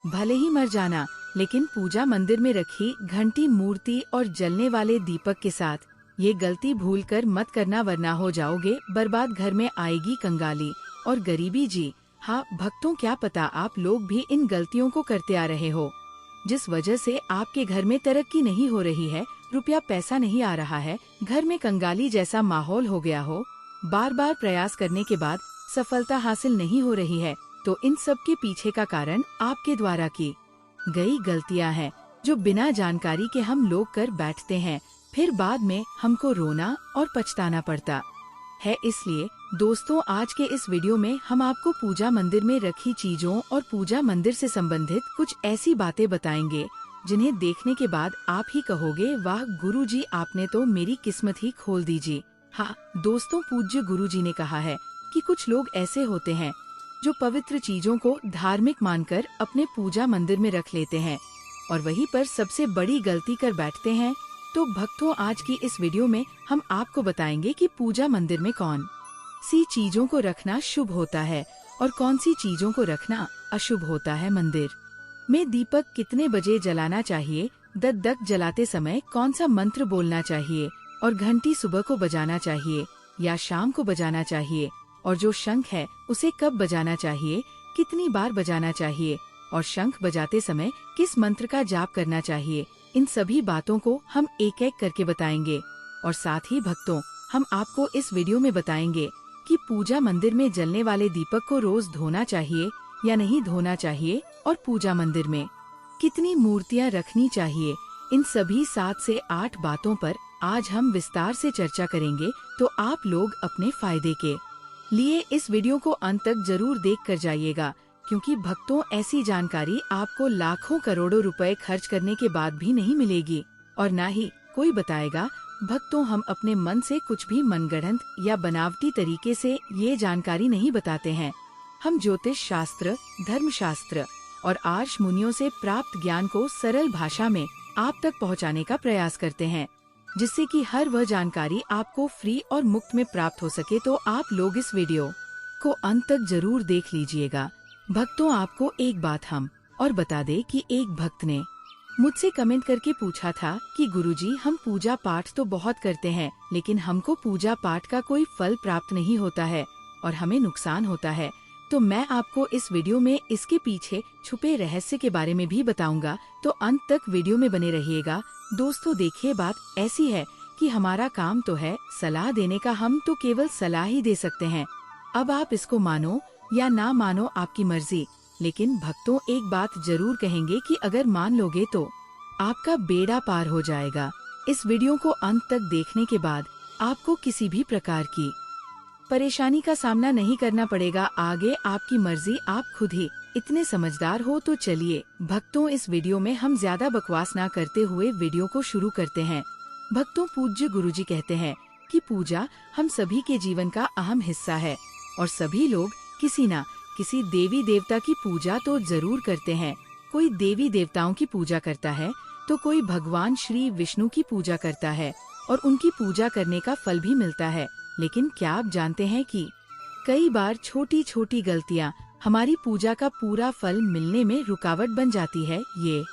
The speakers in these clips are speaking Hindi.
भले ही मर जाना, लेकिन पूजा मंदिर में रखी घंटी, मूर्ति और जलने वाले दीपक के साथ ये गलती भूलकर मत करना, वरना हो जाओगे बर्बाद। घर में आएगी कंगाली और गरीबी जी। हाँ भक्तों, क्या पता आप लोग भी इन गलतियों को करते आ रहे हो, जिस वजह से आपके घर में तरक्की नहीं हो रही है, रुपया पैसा नहीं आ रहा है, घर में कंगाली जैसा माहौल हो गया हो, बार बार प्रयास करने के बाद सफलता हासिल नहीं हो रही है। तो इन सब के पीछे का कारण आपके द्वारा की गई गलतियां हैं, जो बिना जानकारी के हम लोग कर बैठते हैं, फिर बाद में हमको रोना और पछताना पड़ता है। इसलिए दोस्तों, आज के इस वीडियो में हम आपको पूजा मंदिर में रखी चीजों और पूजा मंदिर से संबंधित कुछ ऐसी बातें बताएंगे जिन्हें देखने के बाद आप ही कहोगे, वाह गुरुजी, आपने तो मेरी किस्मत ही खोल दी जी। हाँ दोस्तों, पूज्य गुरुजी ने कहा है कि कुछ लोग ऐसे होते हैं जो पवित्र चीजों को धार्मिक मानकर अपने पूजा मंदिर में रख लेते हैं और वहीं पर सबसे बड़ी गलती कर बैठते हैं। तो भक्तों, आज की इस वीडियो में हम आपको बताएंगे कि पूजा मंदिर में कौन सी चीजों को रखना शुभ होता है और कौन सी चीजों को रखना अशुभ होता है। मंदिर में दीपक कितने बजे जलाना चाहिए, दक जलाते समय कौन सा मंत्र बोलना चाहिए, और घंटी सुबह को बजाना चाहिए या शाम को बजाना चाहिए, और जो शंख है उसे कब बजाना चाहिए, कितनी बार बजाना चाहिए, और शंख बजाते समय किस मंत्र का जाप करना चाहिए, इन सभी बातों को हम एक एक करके बताएंगे। और साथ ही भक्तों, हम आपको इस वीडियो में बताएंगे कि पूजा मंदिर में जलने वाले दीपक को रोज धोना चाहिए या नहीं धोना चाहिए, और पूजा मंदिर में कितनी मूर्तियां रखनी चाहिए। इन सभी 7 से 8 बातों पर आज हम विस्तार से चर्चा करेंगे। तो आप लोग अपने फायदे के लिए इस वीडियो को अंत तक जरूर देख कर जाइएगा, क्योंकि भक्तों, ऐसी जानकारी आपको लाखों करोड़ों रुपए खर्च करने के बाद भी नहीं मिलेगी और न ही कोई बताएगा। भक्तों, हम अपने मन से कुछ भी मनगढ़ंत या बनावटी तरीके से ये जानकारी नहीं बताते हैं। हम ज्योतिष शास्त्र, धर्म शास्त्र और आर्ष मुनियों से प्राप्त ज्ञान को सरल भाषा में आप तक पहुंचाने का प्रयास करते हैं, जिससे कि हर वह जानकारी आपको फ्री और मुफ्त में प्राप्त हो सके। तो आप लोग इस वीडियो को अंत तक जरूर देख लीजिएगा। भक्तों, आपको एक बात हम और बता दे कि एक भक्त ने मुझसे कमेंट करके पूछा था कि गुरुजी, हम पूजा पाठ तो बहुत करते हैं, लेकिन हमको पूजा पाठ का कोई फल प्राप्त नहीं होता है और हमें नुकसान होता है। तो मैं आपको इस वीडियो में इसके पीछे छुपे रहस्य के बारे में भी बताऊंगा, तो अंत तक वीडियो में बने रहिएगा। दोस्तों देखिए, बात ऐसी है कि हमारा काम तो है सलाह देने का, हम तो केवल सलाह ही दे सकते हैं। अब आप इसको मानो या ना मानो, आपकी मर्जी, लेकिन भक्तों एक बात जरूर कहेंगे कि अगर मान लोगे तो आपका बेड़ा पार हो जाएगा। इस वीडियो को अंत तक देखने के बाद आपको किसी भी प्रकार की परेशानी का सामना नहीं करना पड़ेगा। आगे आपकी मर्जी, आप खुद ही इतने समझदार हो। तो चलिए भक्तों, इस वीडियो में हम ज्यादा बकवास ना करते हुए वीडियो को शुरू करते हैं। भक्तों, पूज्य गुरुजी कहते हैं कि पूजा हम सभी के जीवन का अहम हिस्सा है और सभी लोग किसी न किसी देवी देवता की पूजा तो जरूर करते हैं। कोई देवी देवताओं की पूजा करता है तो कोई भगवान श्री विष्णु की पूजा करता है और उनकी पूजा करने का फल भी मिलता है। लेकिन क्या आप जानते हैं कि कई बार छोटी छोटी गलतियां हमारी पूजा का पूरा फल मिलने में रुकावट बन जाती है। ये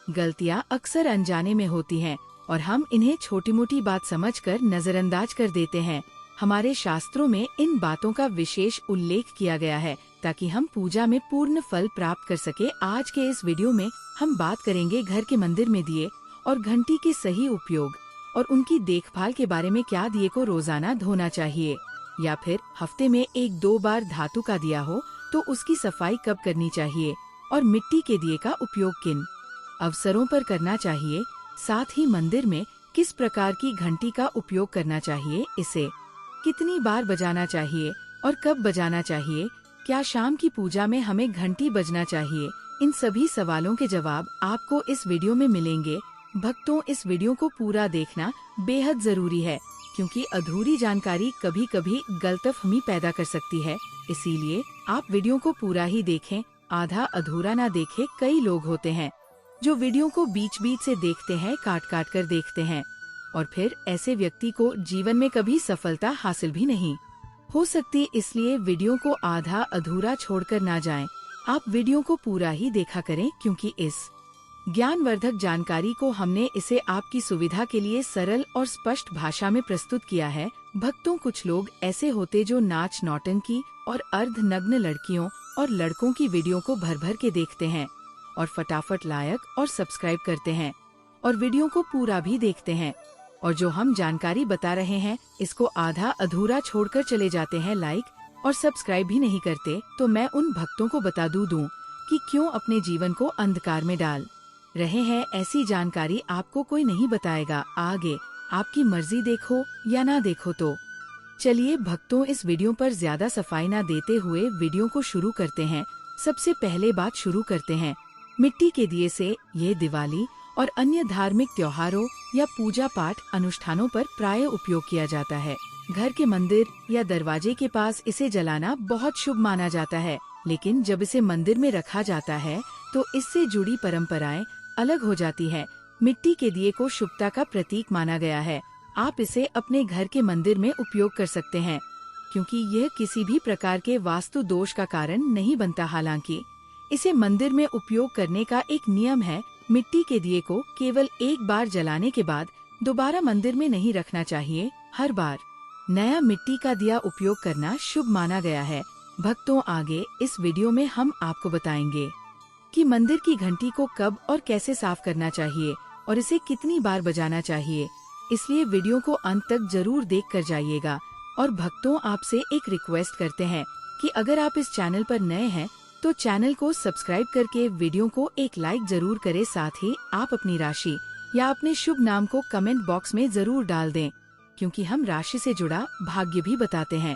गलतियां अक्सर अनजाने में होती हैं और हम इन्हें छोटी मोटी बात समझकर नजरअंदाज कर देते हैं। हमारे शास्त्रों में इन बातों का विशेष उल्लेख किया गया है ताकि हम पूजा में पूर्ण फल प्राप्त कर सके। आज के इस वीडियो में हम बात करेंगे घर के मंदिर में दिए और घंटी के सही उपयोग और उनकी देखभाल के बारे में। क्या दिए को रोजाना धोना चाहिए या फिर हफ्ते में 1-2 बार धातु का दिया हो तो उसकी सफाई कब करनी चाहिए, और मिट्टी के दिए का उपयोग किन अवसरों पर करना चाहिए। साथ ही मंदिर में किस प्रकार की घंटी का उपयोग करना चाहिए, इसे कितनी बार बजाना चाहिए और कब बजाना चाहिए, क्या शाम की पूजा में हमें घंटी बजना चाहिए। इन सभी सवालों के जवाब आपको इस वीडियो में मिलेंगे। भक्तों, इस वीडियो को पूरा देखना बेहद जरूरी है, क्योंकि अधूरी जानकारी कभी कभी गलतफहमी पैदा कर सकती है। इसीलिए आप वीडियो को पूरा ही देखें, आधा अधूरा ना देखें। कई लोग होते हैं जो वीडियो को बीच बीच से देखते हैं, काट काट कर देखते हैं, और फिर ऐसे व्यक्ति को जीवन में कभी सफलता हासिल भी नहीं हो सकती। इसलिए वीडियो को आधा अधूरा छोड़कर ना जाएं। आप वीडियो को पूरा ही देखा करें क्योंकि इस ज्ञानवर्धक जानकारी को हमने इसे आपकी सुविधा के लिए सरल और स्पष्ट भाषा में प्रस्तुत किया है। भक्तों, कुछ लोग ऐसे होते जो नाच नौटंकी और अर्धनग्न लड़कियों और लड़कों की वीडियो को भर भर के देखते हैं और फटाफट लाइक और सब्सक्राइब करते हैं और वीडियो को पूरा भी देखते हैं, और जो हम जानकारी बता रहे हैं इसको आधा अधूरा छोड़कर चले जाते हैं, लाइक और सब्सक्राइब भी नहीं करते। तो मैं उन भक्तों को बता दूं कि क्यों अपने जीवन को अंधकार में डाल रहे हैं। ऐसी जानकारी आपको कोई नहीं बताएगा, आगे आपकी मर्जी, देखो या ना देखो। तो चलिए भक्तों, इस वीडियो पर ज्यादा सफाई ना देते हुए वीडियो को शुरू करते हैं। सबसे पहले बात शुरू करते हैं मिट्टी के दिए से। ये दिवाली और अन्य धार्मिक त्योहारों या पूजा पाठ अनुष्ठानों पर प्राय उपयोग किया जाता है। घर के मंदिर या दरवाजे के पास इसे जलाना बहुत शुभ माना जाता है, लेकिन जब इसे मंदिर में रखा जाता है तो इससे जुड़ी परंपराएं अलग हो जाती है। मिट्टी के दिए को शुभता का प्रतीक माना गया है। आप इसे अपने घर के मंदिर में उपयोग कर सकते हैं, क्योंकि यह किसी भी प्रकार के वास्तु दोष का कारण नहीं बनता। हालांकि इसे मंदिर में उपयोग करने का एक नियम है। मिट्टी के दिए को केवल एक बार जलाने के बाद दोबारा मंदिर में नहीं रखना चाहिए। हर बार नया मिट्टी का दिया उपयोग करना शुभ माना गया है। भक्तों, आगे इस वीडियो में हम आपको बताएंगे कि मंदिर की घंटी को कब और कैसे साफ करना चाहिए और इसे कितनी बार बजाना चाहिए। इसलिए वीडियो को अंत तक जरूर देख कर जाइएगा। और भक्तों, आपसे एक रिक्वेस्ट करते हैं कि अगर आप इस चैनल पर नए हैं तो चैनल को सब्सक्राइब करके वीडियो को एक लाइक जरूर करें। साथ ही आप अपनी राशि या अपने शुभ नाम को कमेंट बॉक्स में जरूर डाल दें, क्योंकि हम राशि से जुड़ा भाग्य भी बताते हैं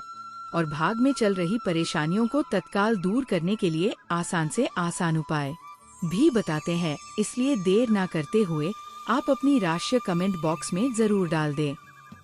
और भाग में चल रही परेशानियों को तत्काल दूर करने के लिए आसान से आसान उपाय भी बताते हैं। इसलिए देर ना करते हुए आप अपनी राशि कमेंट बॉक्स में जरूर डाल दें।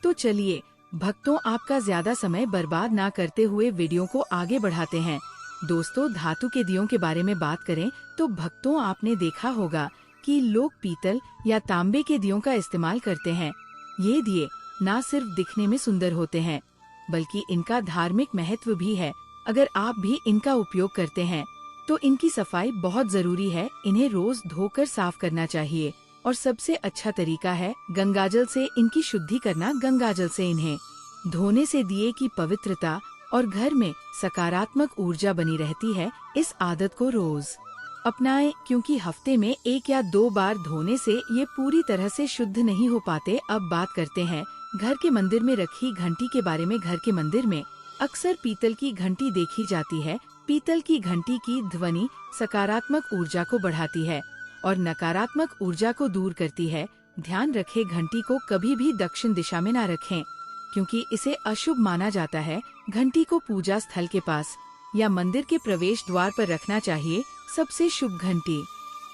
तो चलिए भक्तों, आपका ज्यादा समय बर्बाद ना करते हुए वीडियो को आगे बढ़ाते हैं। दोस्तों, धातु के दियों के बारे में बात करें तो भक्तों, आपने देखा होगा कि लोग पीतल या तांबे के दियों का इस्तेमाल करते हैं। ये दिए न सिर्फ दिखने में सुंदर होते हैं, बल्कि इनका धार्मिक महत्व भी है। अगर आप भी इनका उपयोग करते हैं तो इनकी सफाई बहुत जरूरी है। इन्हें रोज धोकर साफ करना चाहिए और सबसे अच्छा तरीका है गंगाजल से इनकी शुद्धि करना। गंगाजल से इन्हें धोने से दिए की पवित्रता और घर में सकारात्मक ऊर्जा बनी रहती है। इस आदत को रोज अपनाएं, क्योंकि हफ्ते में 1 या 2 बार धोने से ये पूरी तरह से शुद्ध नहीं हो पाते। अब बात करते हैं घर के मंदिर में रखी घंटी के बारे में। घर के मंदिर में अक्सर पीतल की घंटी देखी जाती है। पीतल की घंटी की ध्वनि सकारात्मक ऊर्जा को बढ़ाती है और नकारात्मक ऊर्जा को दूर करती है। ध्यान रखें, घंटी को कभी भी दक्षिण दिशा में न रखें, क्योंकि इसे अशुभ माना जाता है। घंटी को पूजा स्थल के पास या मंदिर के प्रवेश द्वार पर रखना चाहिए। सबसे शुभ घंटी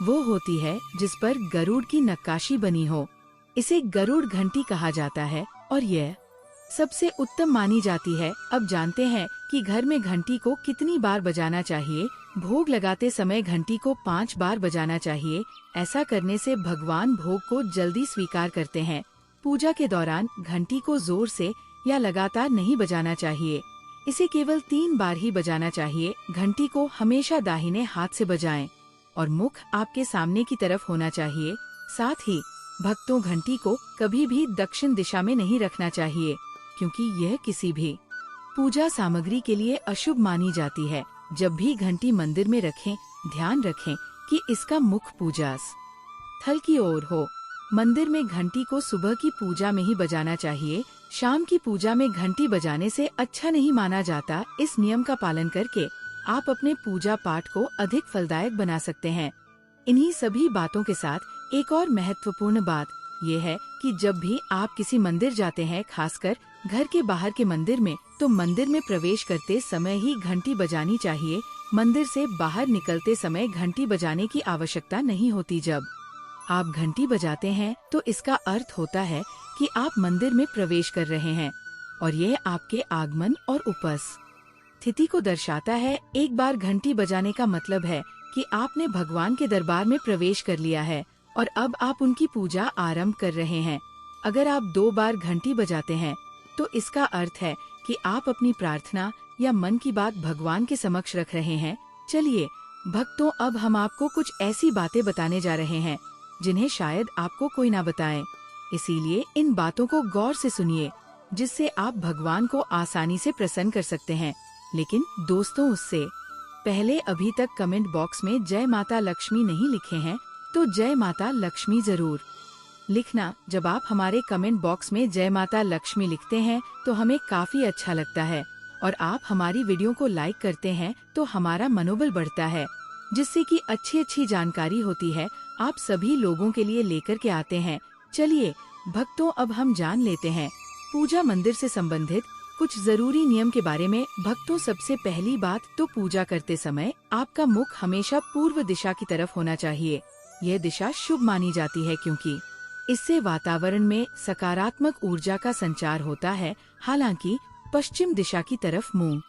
वो होती है जिस पर गरुड़ की नक्काशी बनी हो। इसे गरुड़ घंटी कहा जाता है और यह सबसे उत्तम मानी जाती है। अब जानते हैं कि घर में घंटी को कितनी बार बजाना चाहिए। भोग लगाते समय घंटी को 5 बार बजाना चाहिए। ऐसा करने से भगवान भोग को जल्दी स्वीकार करते हैं। पूजा के दौरान घंटी को जोर से या लगातार नहीं बजाना चाहिए। इसे केवल 3 बार ही बजाना चाहिए। घंटी को हमेशा दाहिने हाथ से बजाएं और मुख आपके सामने की तरफ होना चाहिए। साथ ही भक्तों, घंटी को कभी भी दक्षिण दिशा में नहीं रखना चाहिए, क्योंकि यह किसी भी पूजा सामग्री के लिए अशुभ मानी जाती है। जब भी घंटी मंदिर में रखें, ध्यान रखें कि इसका मुख पूजा स्थल की ओर हो। मंदिर में घंटी को सुबह की पूजा में ही बजाना चाहिए। शाम की पूजा में घंटी बजाने से अच्छा नहीं माना जाता। इस नियम का पालन करके आप अपने पूजा पाठ को अधिक फलदायक बना सकते हैं। इन्हीं सभी बातों के साथ एक और महत्वपूर्ण बात यह है कि जब भी आप किसी मंदिर जाते हैं, खासकर घर के बाहर के मंदिर में, तो मंदिर में प्रवेश करते समय ही घंटी बजानी चाहिए। मंदिर से बाहर निकलते समय घंटी बजाने की आवश्यकता नहीं होती। जब आप घंटी बजाते हैं तो इसका अर्थ होता है कि आप मंदिर में प्रवेश कर रहे हैं और यह आपके आगमन और उपस्थिति को दर्शाता है। एक बार घंटी बजाने का मतलब है कि आपने भगवान के दरबार में प्रवेश कर लिया है और अब आप उनकी पूजा आरंभ कर रहे हैं। अगर आप 2 बार घंटी बजाते हैं तो इसका अर्थ है कि आप अपनी प्रार्थना या मन की बात भगवान के समक्ष रख रहे हैं। चलिए भक्तों, अब हम आपको कुछ ऐसी बातें बताने जा रहे हैं जिन्हें शायद आपको कोई ना बताए। इसीलिए इन बातों को गौर से सुनिए, जिससे आप भगवान को आसानी से प्रसन्न कर सकते हैं। लेकिन दोस्तों, उससे पहले अभी तक कमेंट बॉक्स में जय माता लक्ष्मी नहीं लिखे हैं तो जय माता लक्ष्मी जरूर लिखना। जब आप हमारे कमेंट बॉक्स में जय माता लक्ष्मी लिखते हैं तो हमें काफी अच्छा लगता है, और आप हमारी वीडियो को लाइक करते हैं तो हमारा मनोबल बढ़ता है, जिससे कि अच्छी जानकारी होती है आप सभी लोगों के लिए लेकर के आते हैं। चलिए भक्तों, अब हम जान लेते हैं पूजा मंदिर से संबंधित कुछ जरूरी नियम के बारे में। भक्तों, सबसे पहली बात तो पूजा करते समय आपका मुख हमेशा पूर्व दिशा की तरफ होना चाहिए। यह दिशा शुभ मानी जाती है क्योंकि इससे वातावरण में सकारात्मक ऊर्जा का संचार होता है। हालांकि पश्चिम दिशा की तरफ मुंह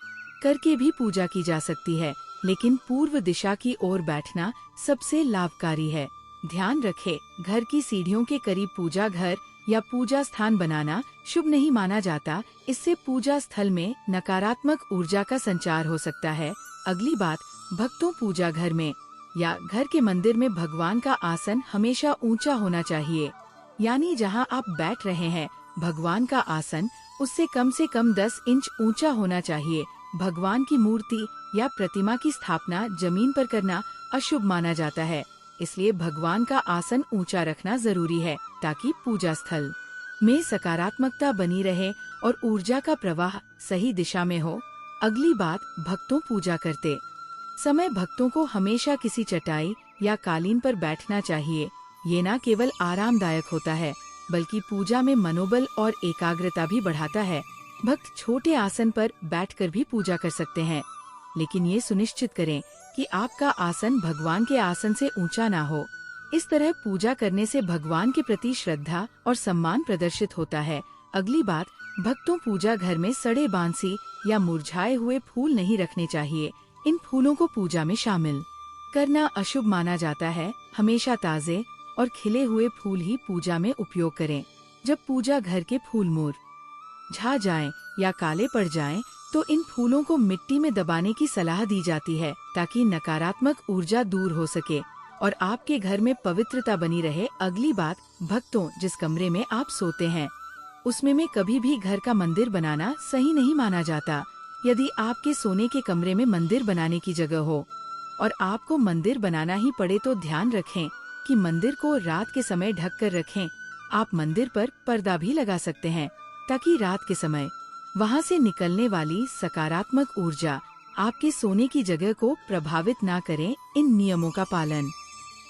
करके भी पूजा की जा सकती है, लेकिन पूर्व दिशा की ओर बैठना सबसे लाभकारी है। ध्यान रखें, घर की सीढ़ियों के करीब पूजा घर या पूजा स्थान बनाना शुभ नहीं माना जाता। इससे पूजा स्थल में नकारात्मक ऊर्जा का संचार हो सकता है। अगली बात, भक्तों, पूजा घर में या घर के मंदिर में भगवान का आसन हमेशा ऊंचा होना चाहिए। यानी जहां आप बैठ रहे हैं, भगवान का आसन उससे कम से कम 10 इंच ऊंचा होना चाहिए। भगवान की मूर्ति या प्रतिमा की स्थापना जमीन पर करना अशुभ माना जाता है। इसलिए भगवान का आसन ऊंचा रखना जरूरी है ताकि पूजा स्थल में सकारात्मकता बनी रहे और ऊर्जा का प्रवाह सही दिशा में हो। अगली बात, भक्तों, पूजा करते समय भक्तों को हमेशा किसी चटाई या कालीन पर बैठना चाहिए। ये न केवल आरामदायक होता है बल्कि पूजा में मनोबल और एकाग्रता भी बढ़ाता है। भक्त छोटे आसन पर बैठकर भी पूजा कर सकते हैं, लेकिन ये सुनिश्चित करें कि आपका आसन भगवान के आसन से ऊंचा ना हो। इस तरह पूजा करने से भगवान के प्रति श्रद्धा और सम्मान प्रदर्शित होता है। अगली बात, भक्तों, पूजा घर में सड़े बांसी या मुरझाए हुए फूल नहीं रखने चाहिए। इन फूलों को पूजा में शामिल करना अशुभ माना जाता है। हमेशा ताजे और खिले हुए फूल ही पूजा में उपयोग करें। जब पूजा घर के फूल मुरझा जाएं या काले पड़ जाएं, तो इन फूलों को मिट्टी में दबाने की सलाह दी जाती है ताकि नकारात्मक ऊर्जा दूर हो सके और आपके घर में पवित्रता बनी रहे। अगली बात, भक्तों, जिस कमरे में आप सोते हैं उसमें में कभी भी घर का मंदिर बनाना सही नहीं माना जाता। यदि आपके सोने के कमरे में मंदिर बनाने की जगह हो और आपको मंदिर बनाना ही पड़े तो ध्यान रखें कि मंदिर को रात के समय ढक कर रखें। आप मंदिर पर पर्दा भी लगा सकते हैं ताकि रात के समय वहां से निकलने वाली सकारात्मक ऊर्जा आपके सोने की जगह को प्रभावित ना करे। इन नियमों का पालन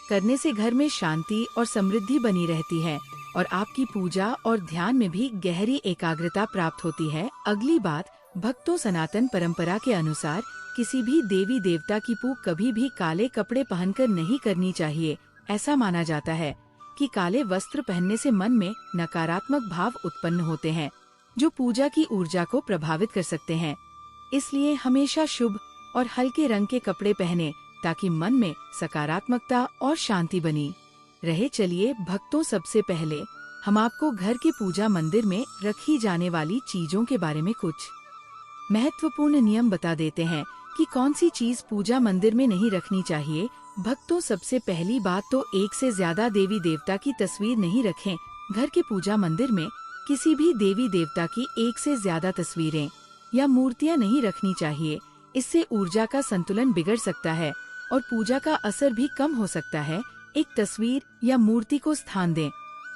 करने से घर में शांति और समृद्धि बनी रहती है और आपकी पूजा और ध्यान में भी गहरी एकाग्रता प्राप्त होती है। अगली बात, भक्तों, सनातन परंपरा के अनुसार किसी भी देवी देवता की पूजा कभी भी काले कपड़े पहनकर नहीं करनी चाहिए। ऐसा माना जाता है कि काले वस्त्र पहनने से मन में नकारात्मक भाव उत्पन्न होते हैं जो पूजा की ऊर्जा को प्रभावित कर सकते हैं। इसलिए हमेशा शुभ और हल्के रंग के कपड़े पहने ताकि मन में सकारात्मकता और शांति बनी रहे। चलिए भक्तों, सबसे पहले हम आपको घर के पूजा मंदिर में रखी जाने वाली चीजों के बारे में कुछ महत्वपूर्ण नियम बता देते हैं कि कौन सी चीज पूजा मंदिर में नहीं रखनी चाहिए। भक्तों, सबसे पहली बात तो एक से ज्यादा देवी देवता की तस्वीर नहीं रखें। घर के पूजा मंदिर में किसी भी देवी देवता की एक से ज्यादा तस्वीरें या मूर्तियां नहीं रखनी चाहिए। इससे ऊर्जा का संतुलन बिगड़ सकता है और पूजा का असर भी कम हो सकता है। एक तस्वीर या मूर्ति को स्थान दें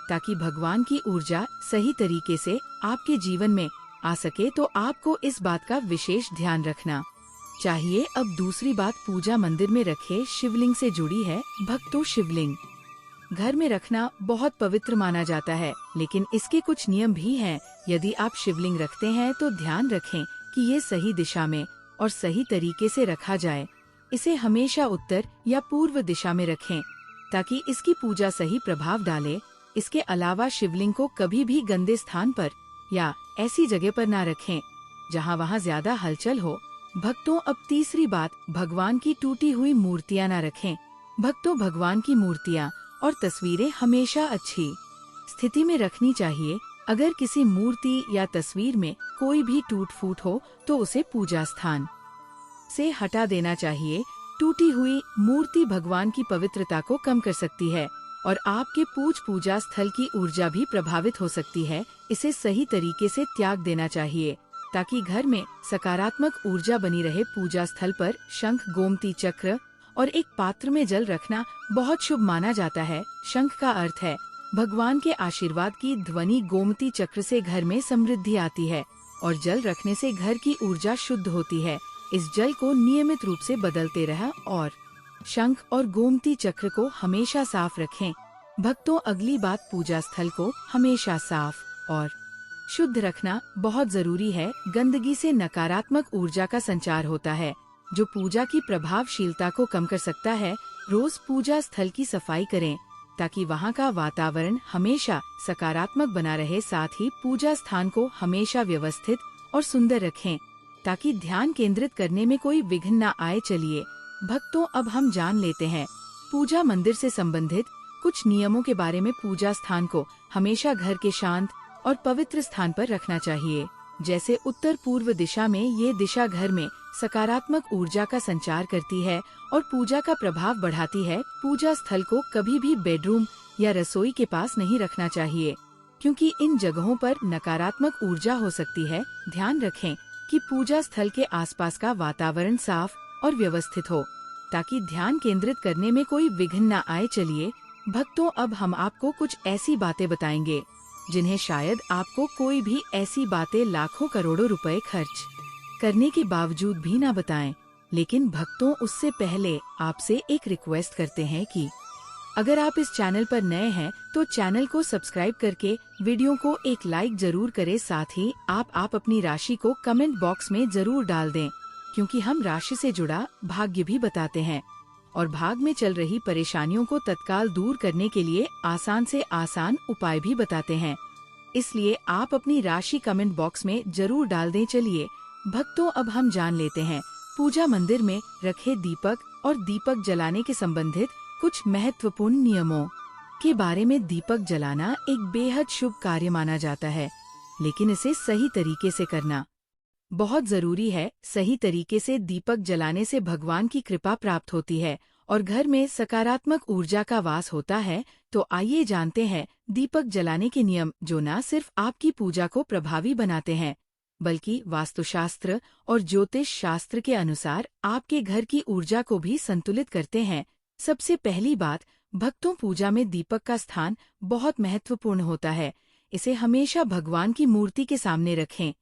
ताकि भगवान की ऊर्जा सही तरीके से आपके जीवन में आ सके, तो आपको इस बात का विशेष ध्यान रखना चाहिए। अब दूसरी बात पूजा मंदिर में रखे शिवलिंग से जुड़ी है। भक्तों, शिवलिंग घर में रखना बहुत पवित्र माना जाता है, लेकिन इसके कुछ नियम भी हैं। यदि आप शिवलिंग रखते हैं तो ध्यान रखें कि ये सही दिशा में और सही तरीके से रखा जाए। इसे हमेशा उत्तर या पूर्व दिशा में रखें ताकि इसकी पूजा सही प्रभाव डाले। इसके अलावा शिवलिंग को कभी भी गंदे स्थान पर या ऐसी जगह पर ना रखें जहां वहां ज्यादा हलचल हो। भक्तों, अब तीसरी बात, भगवान की टूटी हुई मूर्तियां ना रखें। भक्तों, भगवान की मूर्तियां और तस्वीरें हमेशा अच्छी स्थिति में रखनी चाहिए। अगर किसी मूर्ति या तस्वीर में कोई भी टूट फूट हो तो उसे पूजा स्थान से हटा देना चाहिए। टूटी हुई मूर्ति भगवान की पवित्रता को कम कर सकती है और आपके पूजा स्थल की ऊर्जा भी प्रभावित हो सकती है। इसे सही तरीके से त्याग देना चाहिए ताकि घर में सकारात्मक ऊर्जा बनी रहे। पूजा स्थल पर शंख, गोमती चक्र और एक पात्र में जल रखना बहुत शुभ माना जाता है। शंख का अर्थ है भगवान के आशीर्वाद की ध्वनि। गोमती चक्र से घर में समृद्धि आती है और जल रखने से घर की ऊर्जा शुद्ध होती है। इस जल को नियमित रूप से बदलते रहें और शंख और गोमती चक्र को हमेशा साफ रखें। भक्तों, अगली बात, पूजा स्थल को हमेशा साफ और शुद्ध रखना बहुत जरूरी है। गंदगी से नकारात्मक ऊर्जा का संचार होता है जो पूजा की प्रभावशीलता को कम कर सकता है। रोज पूजा स्थल की सफाई करें ताकि वहां का वातावरण हमेशा सकारात्मक बना रहे। साथ ही पूजा स्थान को हमेशा व्यवस्थित और सुंदर रखें ताकि ध्यान केंद्रित करने में कोई विघ्न न आए। चलिए भक्तों, अब हम जान लेते हैं पूजा मंदिर से संबंधित कुछ नियमों के बारे में। पूजा स्थान को हमेशा घर के शांत और पवित्र स्थान पर रखना चाहिए। जैसे उत्तर पूर्व दिशा में, ये दिशा घर में सकारात्मक ऊर्जा का संचार करती है और पूजा का प्रभाव बढ़ाती है। पूजा स्थल को कभी भी बेडरूम या रसोई के पास नहीं रखना चाहिए क्योंकि इन जगहों पर नकारात्मक ऊर्जा हो सकती है। ध्यान रखें कि पूजा स्थल के आसपास का वातावरण साफ और व्यवस्थित हो ताकि ध्यान केंद्रित करने में कोई विघ्न न आए। चलिए भक्तों, अब हम आपको कुछ ऐसी बातें बताएंगे जिन्हें शायद आपको कोई भी ऐसी बातें लाखों करोड़ों रुपए खर्च करने के बावजूद भी ना बताएं। लेकिन भक्तों, उससे पहले आपसे एक रिक्वेस्ट करते हैं कि अगर आप इस चैनल पर नए हैं तो चैनल को सब्सक्राइब करके वीडियो को एक लाइक जरूर करें। साथ ही आप अपनी राशि को कमेंट बॉक्स में जरूर डाल दें क्योंकि हम राशि से जुड़ा भाग्य भी बताते हैं और भाग में चल रही परेशानियों को तत्काल दूर करने के लिए आसान से आसान उपाय भी बताते हैं। इसलिए आप अपनी राशि कमेंट बॉक्स में जरूर डाल दें। चलिए भक्तों, अब हम जान लेते हैं पूजा मंदिर में रखे दीपक और दीपक जलाने के संबंधित कुछ महत्वपूर्ण नियमों के बारे में। दीपक जलाना एक बेहद शुभ कार्य माना जाता है, लेकिन इसे सही तरीके से करना बहुत जरूरी है। सही तरीके से दीपक जलाने से भगवान की कृपा प्राप्त होती है और घर में सकारात्मक ऊर्जा का वास होता है। तो आइए जानते हैं दीपक जलाने के नियम जो न सिर्फ आपकी पूजा को प्रभावी बनाते हैं बल्कि वास्तुशास्त्र और ज्योतिष शास्त्र के अनुसार आपके घर की ऊर्जा को भी संतुलित करते हैं। सबसे पहली बात, भक्तों, पूजा में दीपक का स्थान बहुत महत्वपूर्ण होता है। इसे हमेशा भगवान की मूर्ति के सामने रखें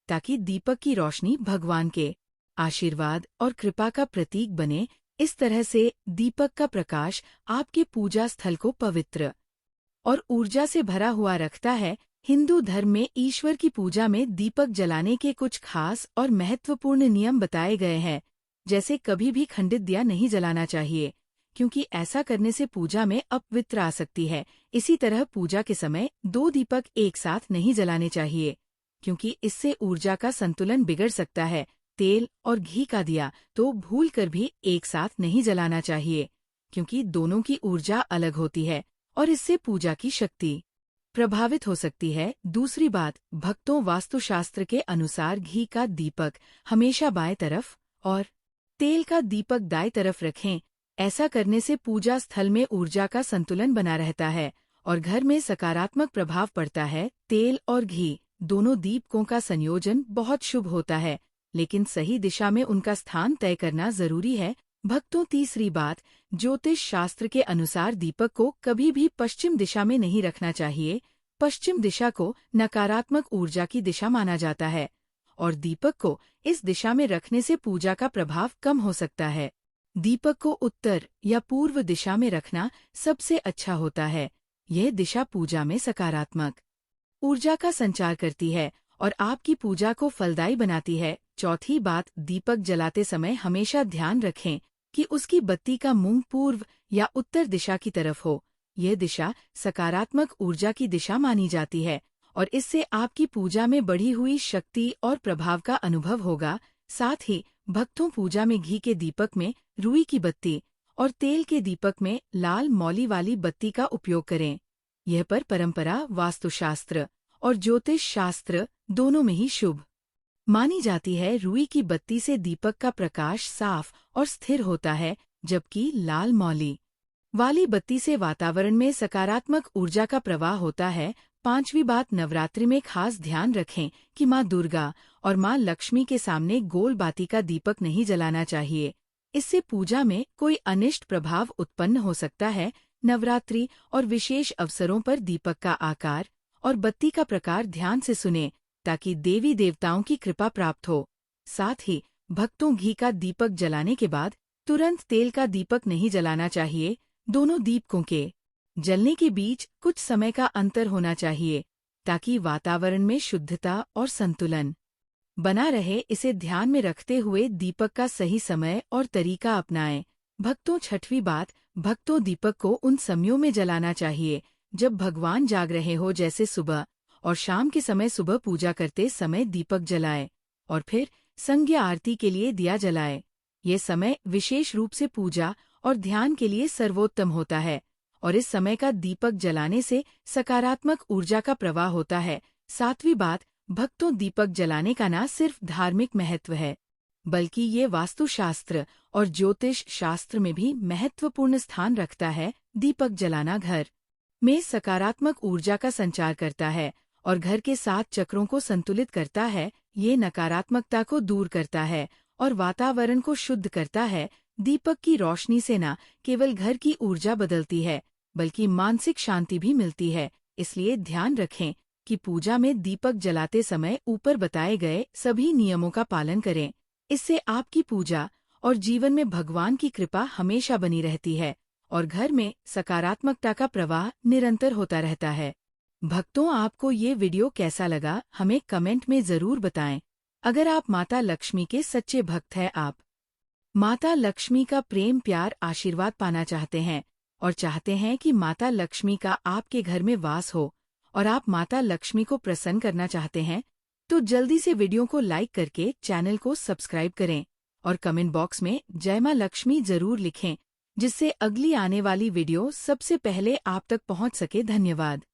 ताकि दीपक की रोशनी भगवान के आशीर्वाद और कृपा का प्रतीक बने। इस तरह से दीपक का प्रकाश आपके पूजा स्थल को पवित्र और ऊर्जा से भरा हुआ रखता है। हिंदू धर्म में ईश्वर की पूजा में दीपक जलाने के कुछ खास और महत्वपूर्ण नियम बताए गए हैं। जैसे कभी भी खंडित दिया नहीं जलाना चाहिए क्योंकि ऐसा करने से पूजा में अपवित्र आ सकती है। इसी तरह पूजा के समय 2 दीपक एक साथ नहीं जलाने चाहिए क्योंकि इससे ऊर्जा का संतुलन बिगड़ सकता है। तेल और घी का दिया तो भूलकर भी एक साथ नहीं जलाना चाहिए क्योंकि दोनों की ऊर्जा अलग होती है और इससे पूजा की शक्ति प्रभावित हो सकती है। दूसरी बात, भक्तों, वास्तुशास्त्र के अनुसार घी का दीपक हमेशा बाएं तरफ और तेल का दीपक दाएं तरफ रखें। ऐसा करने से पूजा स्थल में ऊर्जा का संतुलन बना रहता है और घर में सकारात्मक प्रभाव पड़ता है। तेल और घी दोनों दीपकों का संयोजन बहुत शुभ होता है, लेकिन सही दिशा में उनका स्थान तय करना जरूरी है। भक्तों, तीसरी बात, ज्योतिष शास्त्र के अनुसार दीपक को कभी भी पश्चिम दिशा में नहीं रखना चाहिए। पश्चिम दिशा को नकारात्मक ऊर्जा की दिशा माना जाता है और दीपक को इस दिशा में रखने से पूजा का प्रभाव कम हो सकता है। दीपक को उत्तर या पूर्व दिशा में रखना सबसे अच्छा होता है। यह दिशा पूजा में सकारात्मक ऊर्जा का संचार करती है और आपकी पूजा को फलदायी बनाती है। चौथी बात, दीपक जलाते समय हमेशा ध्यान रखें कि उसकी बत्ती का मुंह पूर्व या उत्तर दिशा की तरफ हो। यह दिशा सकारात्मक ऊर्जा की दिशा मानी जाती है और इससे आपकी पूजा में बढ़ी हुई शक्ति और प्रभाव का अनुभव होगा। साथ ही भक्तों, पूजा में घी के दीपक में रुई की बत्ती और तेल के दीपक में लाल मौली वाली बत्ती का उपयोग करें। यह पर परंपरा, वास्तुशास्त्र और ज्योतिष शास्त्र दोनों में ही शुभ मानी जाती है रुई की बत्ती से दीपक का प्रकाश साफ और स्थिर होता है, जबकि लाल मौली वाली बत्ती से वातावरण में सकारात्मक ऊर्जा का प्रवाह होता है। पांचवी बात, नवरात्रि में खास ध्यान रखें कि माँ दुर्गा और माँ लक्ष्मी के सामने गोल बाती का दीपक नहीं जलाना चाहिए। इससे पूजा में कोई अनिष्ट प्रभाव उत्पन्न हो सकता है। नवरात्रि और विशेष अवसरों पर दीपक का आकार और बत्ती का प्रकार ध्यान से सुनें ताकि देवी देवताओं की कृपा प्राप्त हो। साथ ही भक्तों घी का दीपक जलाने के बाद तुरंत तेल का दीपक नहीं जलाना चाहिए। दोनों दीपकों के जलने के बीच कुछ समय का अंतर होना चाहिए ताकि वातावरण में शुद्धता और संतुलन बना रहे। इसे ध्यान में रखते हुए दीपक का सही समय और तरीका अपनाएं। भक्तों, छठवीं बात, भक्तों दीपक को उन समयों में जलाना चाहिए जब भगवान जाग रहे हो, जैसे सुबह और शाम के समय। सुबह पूजा करते समय दीपक जलाए और फिर संध्या आरती के लिए दिया जलाए। ये समय विशेष रूप से पूजा और ध्यान के लिए सर्वोत्तम होता है और इस समय का दीपक जलाने से सकारात्मक ऊर्जा का प्रवाह होता है। सातवीं बात, भक्तों दीपक जलाने का न सिर्फ धार्मिक महत्व है, बल्कि ये वास्तुशास्त्र और ज्योतिष शास्त्र में भी महत्वपूर्ण स्थान रखता है। दीपक जलाना घर में सकारात्मक ऊर्जा का संचार करता है और घर के 7 चक्रों को संतुलित करता है। ये नकारात्मकता को दूर करता है और वातावरण को शुद्ध करता है। दीपक की रोशनी से न केवल घर की ऊर्जा बदलती है, बल्कि मानसिक शांति भी मिलती है। इसलिए ध्यान रखें कि पूजा में दीपक जलाते समय ऊपर बताए गए सभी नियमों का पालन करें। इससे आपकी पूजा और जीवन में भगवान की कृपा हमेशा बनी रहती है और घर में सकारात्मकता का प्रवाह निरंतर होता रहता है। भक्तों, आपको ये वीडियो कैसा लगा हमें कमेंट में जरूर बताएं। अगर आप माता लक्ष्मी के सच्चे भक्त हैं, आप माता लक्ष्मी का प्रेम प्यार आशीर्वाद पाना चाहते हैं और चाहते हैं कि माता लक्ष्मी का आपके घर में वास हो और आप माता लक्ष्मी को प्रसन्न करना चाहते हैं, तो जल्दी से वीडियो को लाइक करके चैनल को सब्सक्राइब करें और कमेंट बॉक्स में जय मां लक्ष्मी जरूर लिखें, जिससे अगली आने वाली वीडियो सबसे पहले आप तक पहुंच सके। धन्यवाद।